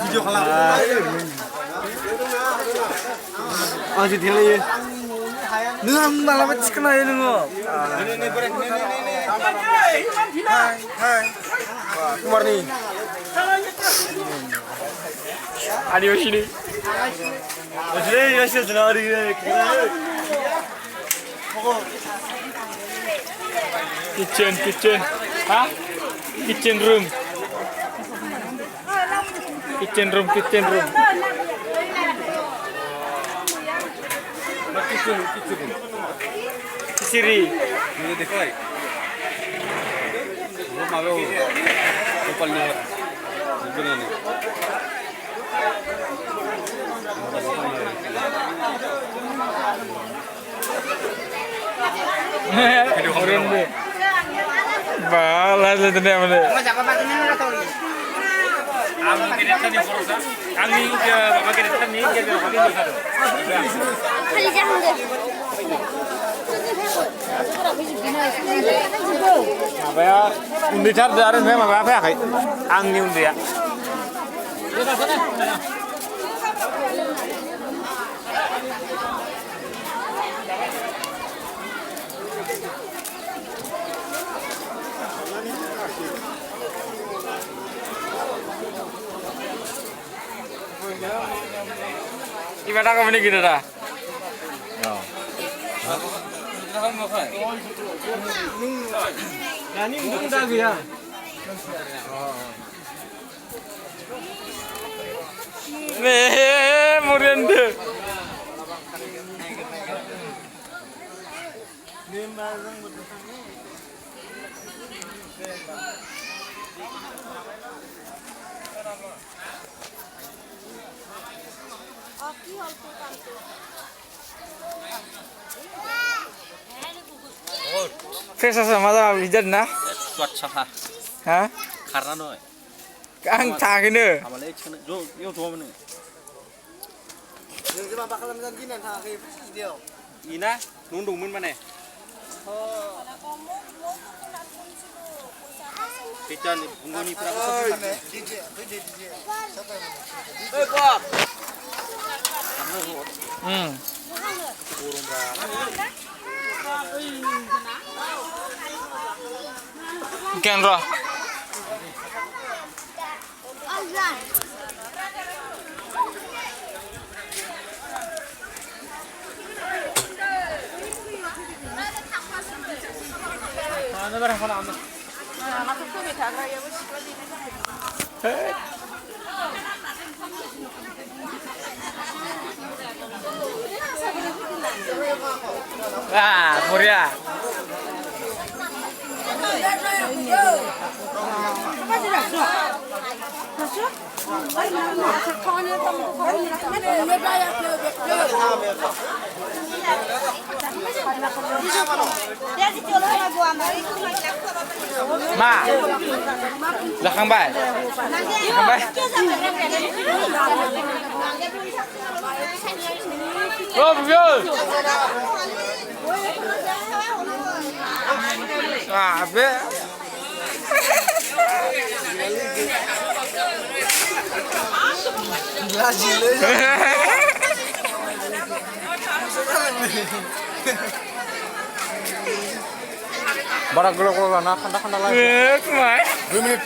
Video खालाम आंसो देलायो नों आं मालाबा थिखोनो हायो नोङो कुमारनि Adios ini. Kitchen. Hah? Kitchen room. Kitchen room. Kisiri. Ini dekai. Rumah lo. Rupanya. Begini. Orang deh, balas itu dia mana? Apa ya? Undi car dari mana? Apa ya? Angin undi ya. Gimana kamu ini gitu dah? Ini mudah dia. Nih, muriende. Fresh sama ada hujan nah? Swatch apa? Hah? Karena noy. Ang tagin deh. Amalnya cina, yo tuh mana? Yang cuma bakalan ganti nanti hari video. Ina, nundung mana? Pican, bunga ni pernah kesempatan. DJ. Siapa yang? Eh, Bob. Burung berapa? Ikan roh. Mana berapa lama? Aku tuh minta gaya bos. Ah, Muria. Ma, belakang bay. Oh, betul. Ah, be. Barak gelok-gelok, nak lagi. 2 minit.